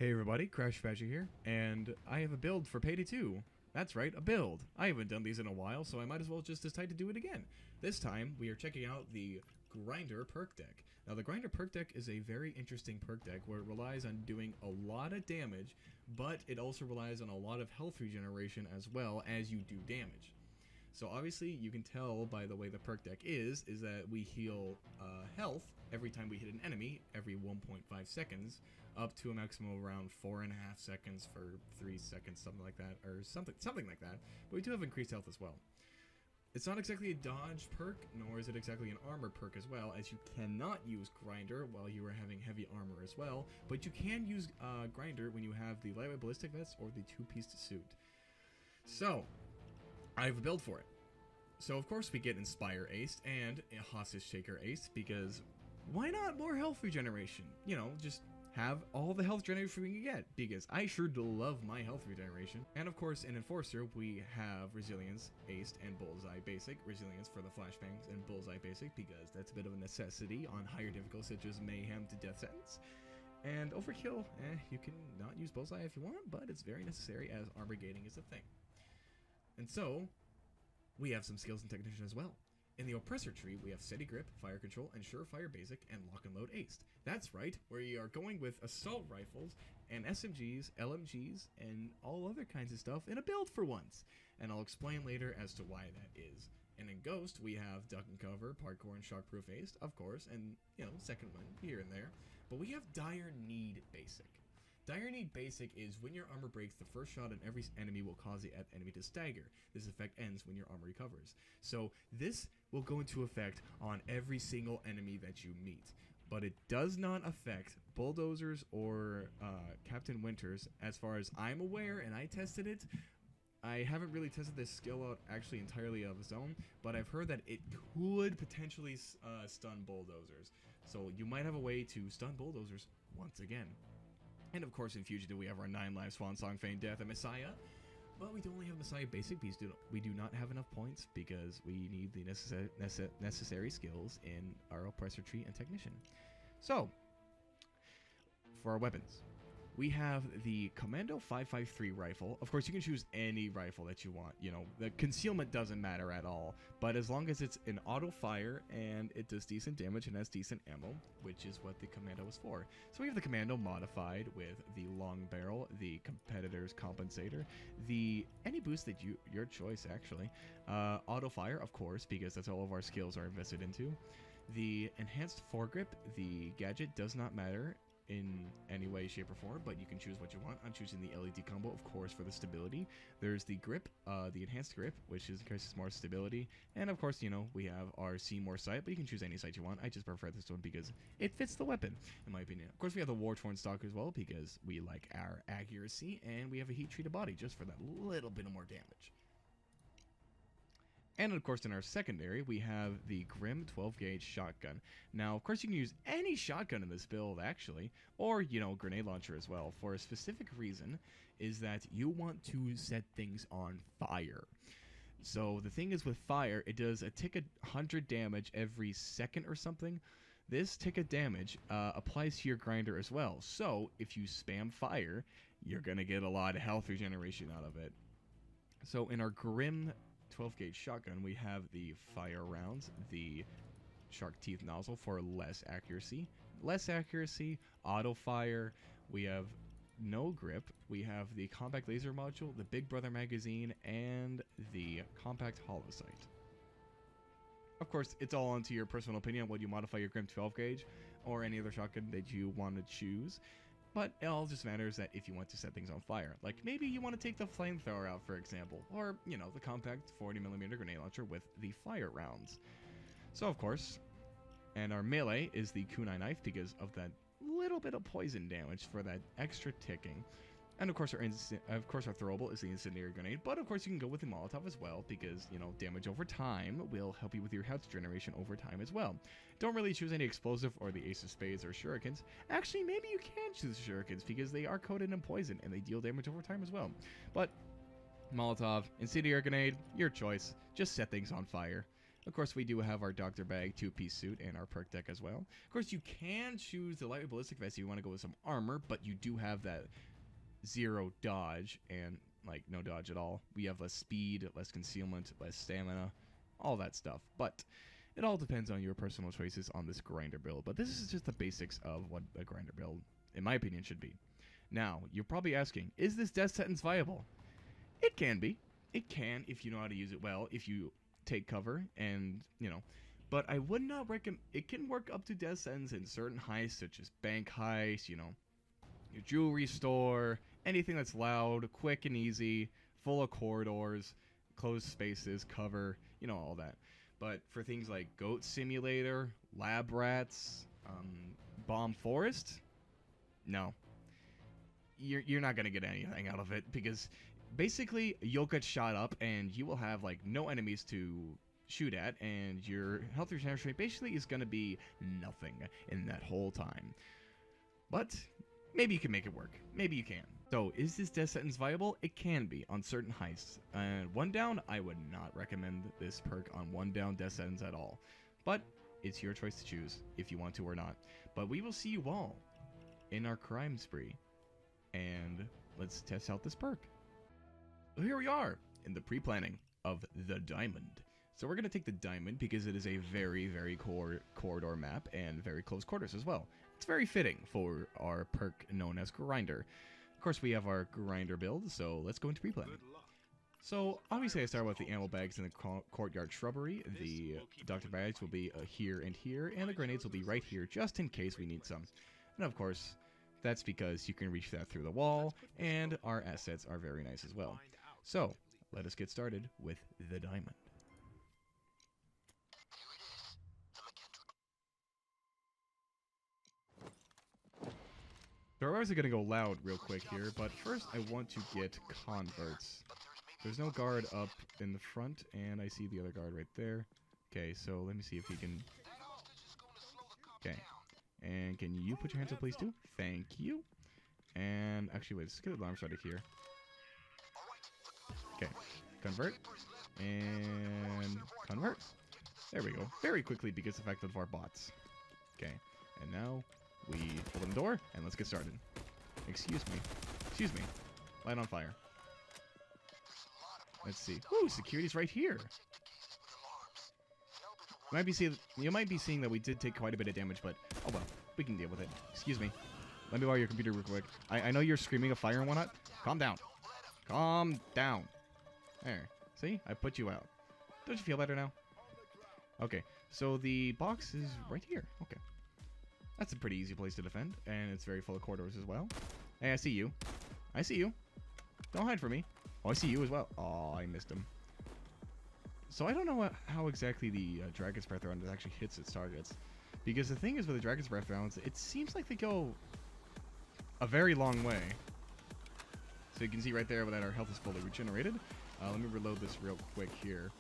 Hey everybody, Crasherbasher here, and I have a build for Payday 2. That's right, a build. I haven't done these in a while, so I might as well just decide to do it again. This time, we are checking out the Grinder Perk deck. Now, the Grinder Perk deck is a very interesting perk deck where it relies on doing a lot of damage, but it also relies on a lot of health regeneration as well as you do damage. So obviously, you can tell by the way the perk deck is that we heal health every time we hit an enemy, every 1.5 seconds, up to a maximum of around 4.5 seconds for 3 seconds, something like that, or something like that. But we do have increased health as well. It's not exactly a dodge perk, nor is it exactly an armor perk as well, as you cannot use Grinder while you are having heavy armor as well, but you can use Grinder when you have the lightweight ballistic vest or the two-piece suit. So, I have a build for it. So of course we get Inspire Aced and a Hostage Shaker Aced, because why not more health regeneration? You know, just have all the health generation we can get, because I sure do love my health regeneration. And of course in Enforcer we have Resilience Aced and Bullseye Basic. Resilience for the flashbangs and Bullseye Basic because that's a bit of a necessity on higher difficulties such as Mayhem to Death Sentence. And Overkill, you can not use Bullseye if you want, but it's very necessary as armor gating is a thing. And so, we have some skills and technician as well. In the Oppressor tree, we have Steady Grip, Fire Control, and Surefire Basic, and Lock and Load Aced. That's right, we are going with Assault Rifles, and SMGs, LMGs, and all other kinds of stuff in a build for once. And I'll explain later as to why that is. And in Ghost, we have Duck and Cover, Parkour, and Shockproof Aced, of course, and, you know, second one here and there. But we have Dire Need Basic. Dire Need Basic is when your armor breaks, the first shot on every enemy will cause the enemy to stagger. This effect ends when your armor recovers. So this will go into effect on every single enemy that you meet. But it does not affect Bulldozers or Captain Winters as far as I'm aware, and I tested it. I haven't really tested this skill out actually entirely of its own, but I've heard that it could potentially stun Bulldozers. So you might have a way to stun Bulldozers once again. And of course in Fugitive we have our 9 lives, Swan Song, Feign Death, and Messiah. But we only have Messiah Basic because we do not have enough points because we need the necessary skills in our Oppressor tree and Technician. So, for our weapons, we have the Commando 553 rifle. Of course, you can choose any rifle that you want. You know, the concealment doesn't matter at all. But as long as it's an auto fire and it does decent damage and has decent ammo, which is what the Commando is for. So we have the Commando modified with the long barrel, the competitor's compensator, the any boost that your choice actually, auto fire, of course, because that's all of our skills are invested into. The enhanced foregrip, the gadget does not matter in any way, shape, or form, but you can choose what you want. I'm choosing the LED combo, of course, for the stability. There's the grip, the enhanced grip, which increases more stability, and of course, you know, we have our see more sight, but you can choose any sight you want. I just prefer this one because it fits the weapon, in my opinion. Of course, we have the war-torn stock as well because we like our accuracy, and we have a heat-treated body just for that little bit of more damage. And of course in our secondary, we have the Grim 12-gauge shotgun. Now, of course you can use any shotgun in this build actually, or, you know, grenade launcher as well, for a specific reason, is that you want to set things on fire. So the thing is with fire, it does a tick of 100 damage every second or something. This tick of damage applies to your grinder as well. So if you spam fire, you're going to get a lot of health regeneration out of it. So in our Grim 12-gauge shotgun, we have the fire rounds, the shark teeth nozzle for less accuracy, auto fire, we have no grip, we have the compact laser module, the Big Brother magazine, and the compact hollow sight. Of course, it's all onto your personal opinion what you modify your Grim 12-gauge or any other shotgun that you want to choose. But it all just matters that if you want to set things on fire. Like, maybe you want to take the flamethrower out, for example. Or, you know, the compact 40mm grenade launcher with the fire rounds. So, of course, and our melee is the kunai knife because of that little bit of poison damage for that extra ticking. And, of course, our throwable is the incendiary grenade. But, of course, you can go with the Molotov as well because, you know, damage over time will help you with your health generation over time as well. Don't really choose any explosive or the Ace of Spades or shurikens. Actually, maybe you can choose shurikens because they are coated in poison and they deal damage over time as well. But Molotov, incendiary grenade, your choice. Just set things on fire. Of course, we do have our Dr. Bag 2-piece suit and our perk deck as well. Of course, you can choose the lightweight ballistic vest if you want to go with some armor, but you do have that 0 dodge and like no dodge at all. We have less speed, less concealment, less stamina, all that stuff. But it all depends on your personal choices on this grinder build. But this is just the basics of what a grinder build, in my opinion, should be. Now, you're probably asking, is this death sentence viable? It can be. It can if you know how to use it well, if you take cover and, you know. But I would not recommend. It can work up to death sentence in certain heists, such as bank heists, you know, your jewelry store, anything that's loud, quick and easy, full of corridors, closed spaces, cover, you know, all that. But for things like Goat Simulator, Lab Rats, Bomb Forest, no. You're not going to get anything out of it, because basically you'll get shot up and you will have like no enemies to shoot at, and your health regeneration rate basically is going to be nothing in that whole time. But maybe you can make it work. Maybe you can. So, is this death sentence viable? It can be on certain heists. One down, I would not recommend this perk on one down death sentence at all. But it's your choice to choose if you want to or not. But we will see you all in our crime spree. And let's test out this perk. So here we are in the pre-planning of the Diamond. So we're going to take the Diamond because it is a very, very corridor map and very close quarters as well. It's very fitting for our perk known as Grinder. Of course, we have our Grinder build, so let's go into pre-planning. So obviously I start with the ammo bags in the courtyard shrubbery. The Dr. Bags will be here, and the grenades will be right here just in case we need some. And of course, that's because you can reach that through the wall, and our assets are very nice as well. So, let us get started with the Diamond. So our are going to go loud real quick here, but first I want to get converts. There's no guard up in the front, and I see the other guard right there. Okay, so let me see if he can... Okay. And can you put your hands up, please, too? Thank you. And actually, wait, let's get the alarm started here. Okay, convert. And convert. There we go. Very quickly because of the fact of our bots. Okay, and now we open the door, and let's get started. Excuse me. Excuse me. Light on fire. Let's see. Ooh, security's right here. You might be seeing that we did take quite a bit of damage, but oh well, we can deal with it. Excuse me. Let me borrow your computer real quick. I know you're screaming of fire and whatnot. Calm down. Calm down. There. See? I put you out. Don't you feel better now? Okay. So the box is right here. Okay. That's a pretty easy place to defend, and it's very full of corridors as well. Hey, I see you. I see you. Don't hide from me. Oh, I see you as well. Oh, I missed him. So I don't know how exactly the Dragon's Breath round actually hits its targets. Because the thing is with the Dragon's Breath rounds, it seems like they go a very long way. So you can see right there that our health is fully regenerated. Let me reload this real quick here.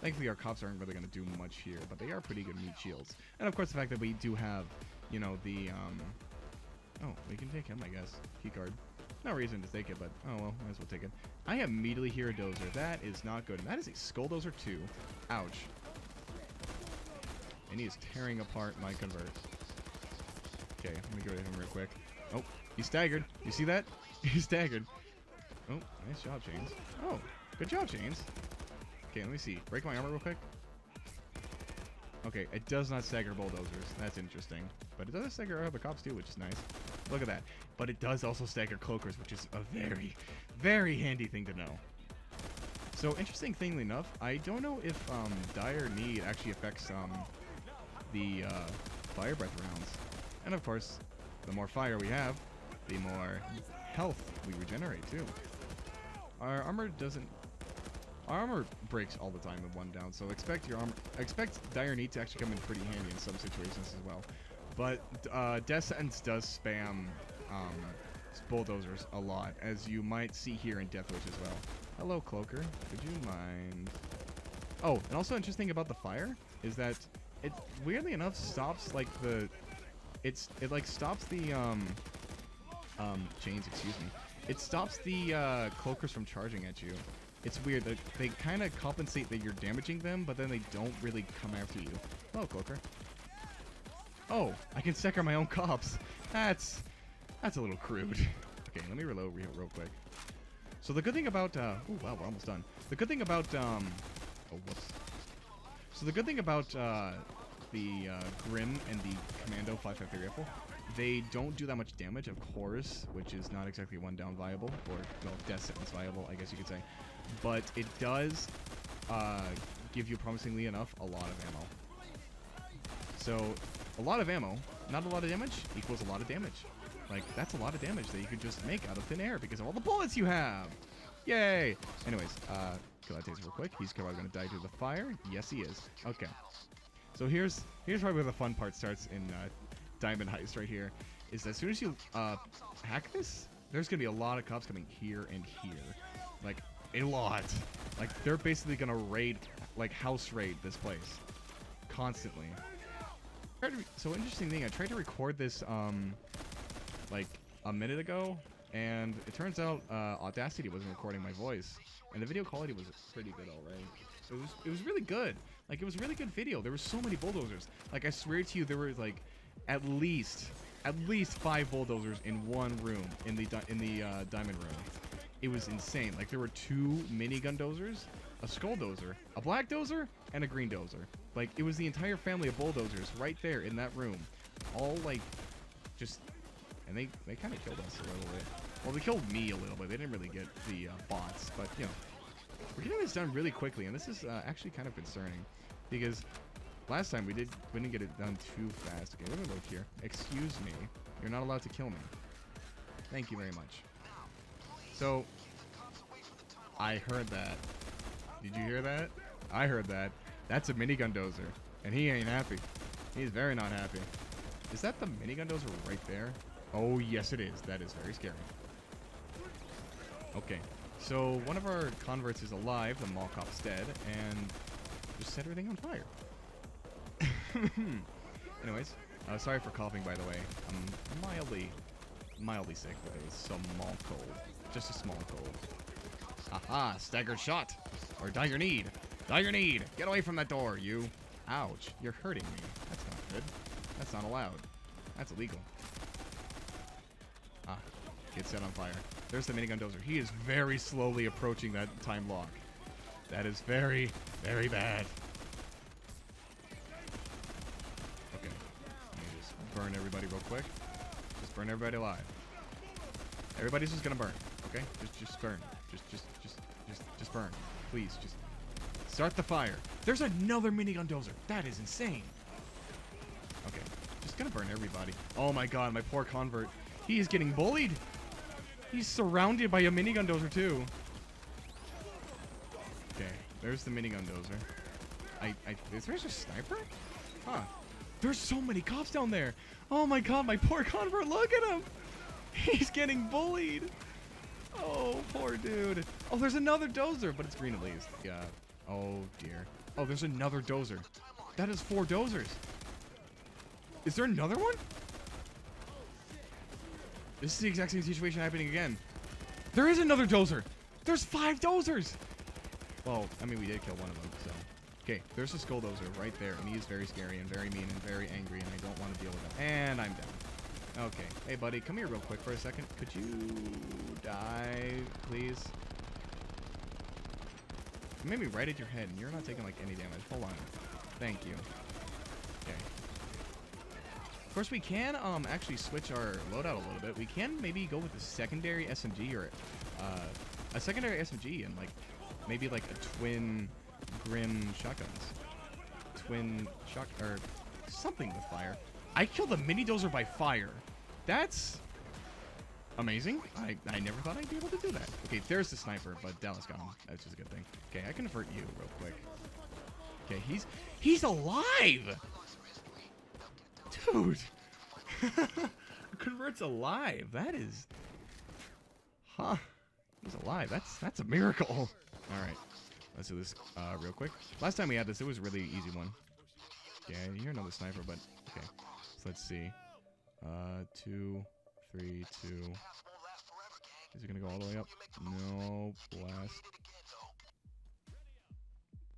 Thankfully our cops aren't really going to do much here, but they are pretty good meat shields. And of course the fact that we do have, you know, the, oh, we can take him, I guess. Keycard. No reason to take it, but oh well, might as well take it. I immediately hear a dozer. That is not good. And that is a skull dozer too. Ouch. And he is tearing apart my convert. Okay, let me go to him real quick. Oh, he staggered. You see that? He staggered. Oh, nice job, Chains. Oh, good job, Chains. Okay, let me see. Break my armor real quick. Okay, it does not stagger bulldozers. That's interesting. But it does stagger other cops too, which is nice. Look at that. But it does also stagger cloakers, which is a very, very handy thing to know. So, interesting thingly enough, I don't know if Dire Need actually affects the Fire Breath rounds. And of course, the more fire we have, the more health we regenerate too. Our armor doesn't... Our armor breaks all the time in one down, so expect Dire Need to actually come in pretty handy in some situations as well. But Death Sentence does spam bulldozers a lot, as you might see here in Death Wish as well. Hello, Cloaker. Would you mind? Oh, and also interesting about the fire is that it weirdly enough stops like the it like stops the chains. Excuse me. It stops the cloakers from charging at you. It's weird. They kind of compensate that you're damaging them, but then they don't really come after you. Oh, Cloaker. Oh, I can second my own cops. That's a little crude. Okay, let me reload real quick. So the good thing about oh wow, we're almost done. The good thing about oh whoops. So the good thing about the Grim and the Commando 553 rifle, they don't do that much damage, of course, which is not exactly one down viable, or well, death sentence viable, I guess you could say. But it does give you, promisingly enough, a lot of ammo. So a lot of ammo, not a lot of damage, equals a lot of damage. Like, that's a lot of damage that you could just make out of thin air because of all the bullets you have. Yay! Anyways, kill that taser real quick. He's probably going to die through the fire. Yes, he is. Okay. So here's probably where the fun part starts in Diamond Heist right here. Is that as soon as you hack this, there's going to be a lot of cops coming here and here. Like, a lot. Like, they're basically going to raid, like, house raid this place. Constantly. So, interesting thing, I tried to record this, like, a minute ago, and it turns out Audacity wasn't recording my voice, and the video quality was pretty good, alright. It was really good. Like, it was a really good video. There were so many bulldozers. Like, I swear to you, there were, like, at least 5 bulldozers in one room, in the diamond room. It was insane. Like, there were 2 minigun dozers, a skull dozer, a black dozer, and a green dozer. Like, it was the entire family of bulldozers right there in that room. All, like, just... And they kind of killed us a little bit. Well, they killed me a little bit. They didn't really get the bots. But, you know, we're getting this done really quickly. And this is actually kind of concerning. Because last time we didn't get it done too fast. Okay, we're going to look here. Excuse me. You're not allowed to kill me. Thank you very much. So, I heard that. Did you hear that? I heard that. That's a minigun dozer. And he ain't happy. He's very not happy. Is that the minigun dozer right there? Oh, yes it is. That is very scary. Okay. So, one of our converts is alive. The mall cop's dead. And just set everything on fire. Anyways. Sorry for coughing, by the way. I'm mildly sick with a small cold. Just a small cold. Aha, staggered shot. Or dire need. Dire need. Get away from that door, you. Ouch. You're hurting me. That's not good. That's not allowed. That's illegal. Ah, get set on fire. There's the minigun dozer. He is very slowly approaching that time lock. That is very, very bad. Okay. Let me just burn everybody real quick. Just burn everybody alive. Everybody's just gonna burn. Okay? Just burn. Just burn. Please, just start the fire. There's another minigun dozer. That is insane. Okay. Just gonna burn everybody. Oh my god, my poor convert. He is getting bullied. He's surrounded by a minigun dozer too. Okay. There's the minigun dozer. Is there a sniper? Huh. There's so many cops down there. Oh my god, my poor convert. Look at him. He's getting bullied. Oh, poor dude. Oh, there's another dozer, but it's green at least. Yeah. Oh, dear. Oh, there's another dozer. That is 4 dozers. Is there another one? This is the exact same situation happening again. There is another dozer. There's 5 dozers. Well, I mean, we did kill one of them, so. Okay, there's a skull dozer right there, and he is very scary and very mean and very angry, and I don't want to deal with him. And I'm down. Okay. Hey, buddy, come here real quick for a second. Could you die, please? You made me right at your head, and you're not taking, like, any damage. Hold on. Thank you. Okay. Of course, we can actually switch our loadout a little bit. We can maybe go with a secondary SMG or a secondary SMG and, like, maybe, like, a twin Grim shotguns. Twin shot or something with fire. I killed a mini dozer by fire. That's amazing. I never thought I'd be able to do that. Okay, there's the sniper, but Dallas got him. That's just a good thing. Okay, I can convert you real quick. Okay, he's alive! Dude! Convert's alive. That is... Huh. He's alive. That's a miracle. Alright. Let's do this real quick. Last time we had this, it was a really easy one. Yeah, you're another sniper, but... Okay. So let's see. 2, 3, 2. Is it gonna go all the way up? No. Blast.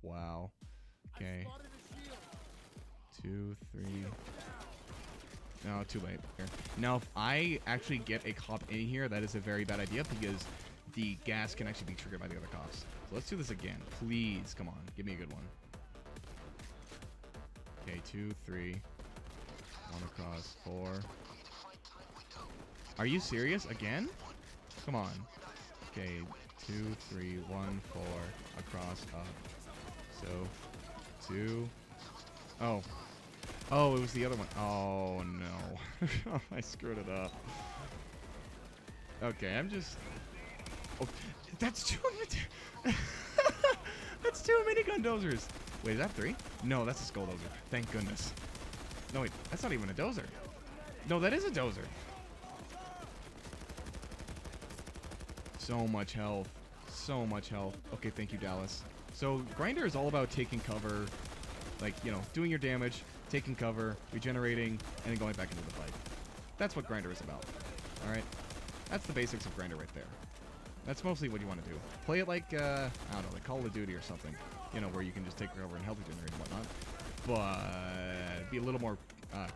Wow. Okay. 2, 3. No, too late. Here. Now, if I actually get a cop in here, that is a very bad idea because the gas can actually be triggered by the other cops. So let's do this again. Please, come on. Give me a good one. Okay, 2, 3. 1 across, 4. Are you serious? Again? Come on. Okay, 2, 3, 1, 4. Across, up. So, 2. Oh. Oh, it was the other one. Oh, no. I screwed it up. Okay, I'm just... Oh, that's 2 That's 2 minigun dozers. Wait, is that 3? No, that's a skull dozer. Thank goodness. No, wait, that's not even a dozer. No, that is a dozer. So much health. So much health. Okay, thank you, Dallas. So, Grinder is all about taking cover, like, you know, doing your damage, taking cover, regenerating, and then going back into the fight. That's what Grinder is about. Alright? That's the basics of Grinder right there. That's mostly what you want to do. Play it like, I don't know, like Call of Duty or something. You know, where you can just take cover and health regenerate and whatnot. But be a little more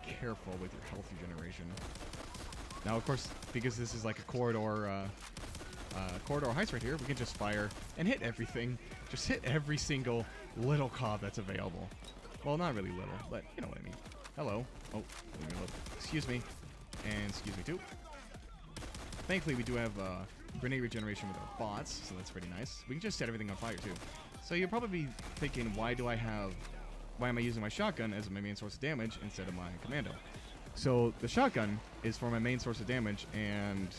careful with your health regeneration. Now, of course, because this is like a corridor heist right here, we can just fire and hit everything. Just hit every single little cop that's available. Well, not really little, but you know what I mean. Hello. Oh, excuse me. And excuse me too. Thankfully, we do have grenade regeneration with our bots, so that's pretty nice. We can just set everything on fire too. So you'll probably be thinking, why am I using my shotgun as my main source of damage instead of my commando? So the shotgun is for my main source of damage and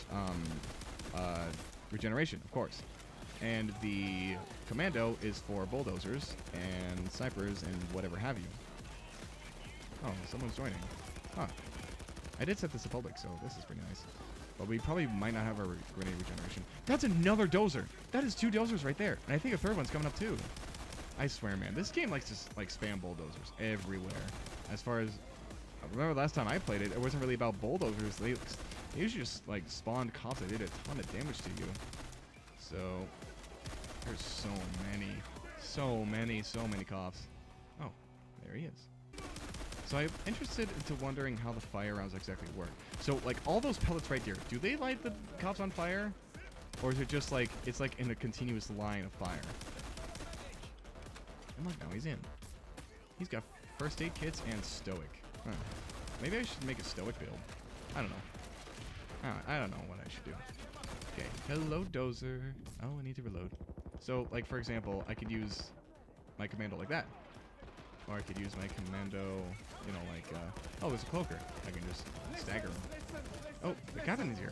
regeneration, of course. And the commando is for bulldozers and snipers and whatever have you. Oh, someone's joining. Huh. I did set this to public, so this is pretty nice. But we probably might not have our grenade regeneration. That's another dozer! That is 2 dozers right there. And I think a third one's coming up too. I swear, man. This game likes to like spam bulldozers everywhere. As far as... I remember last time I played it, it wasn't really about bulldozers. They usually just like spawned cops that did a ton of damage to you. So... There's so many cops. Oh, there he is. So I'm interested into wondering how the fire rounds exactly work. So, like, all those pellets right there, do they light the cops on fire? Or is it just like, it's like in a continuous line of fire? And look, now he's in. He's got first aid kits and stoic. Huh. Maybe I should make a stoic build. I don't know. I don't know what I should do. Okay, hello, dozer. Oh, I need to reload. So, like, for example, I could use my commando like that. Or I could use my commando, you know, like, oh, there's a cloaker. I can just stagger him. Oh, the captain is here.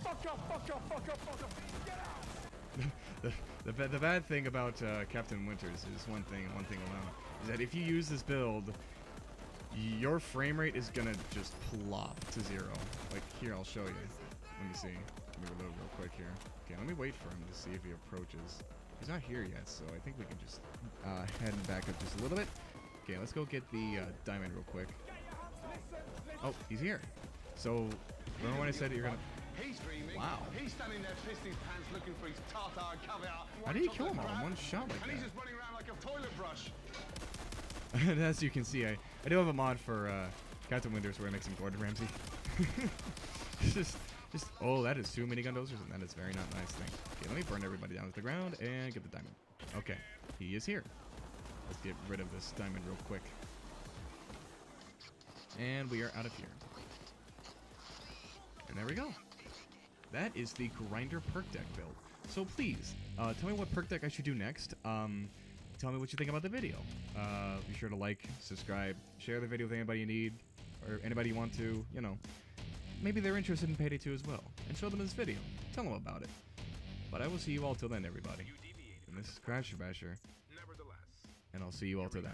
The bad thing about Captain Winters is one thing alone. Is that if you use this build, your frame rate is gonna just plop to 0. Like, here, I'll show you. Let me see. Let me reload real quick here. Okay, let me wait for him to see if he approaches. He's not here yet, so I think we can just head back up just a little bit. Okay, let's go get the diamond real quick. Oh, he's here. So, remember when I said you're gonna... Wow. He's standing there pissing his pants looking for his tartar caviar. How did he kill him all in one shot like that? And he's just running around like a toilet brush. And as you can see, I do have a mod for Captain Winters where I make some Gordon Ramsay. just, oh, that is 2 minigun dozers, and that is very not nice thing. Okay, let me burn everybody down to the ground and get the diamond. Okay, he is here. Let's get rid of this diamond real quick. And we are out of here. And there we go. That is the Grinder perk deck build. So please, tell me what perk deck I should do next. Tell me what you think about the video. Be sure to like, subscribe, share the video with anybody you need, or anybody you want to, you know. Maybe they're interested in Payday 2 as well. And show them this video. Tell them about it. But I will see you all till then, everybody. And this is Crasherbasher. And I'll see you all till then.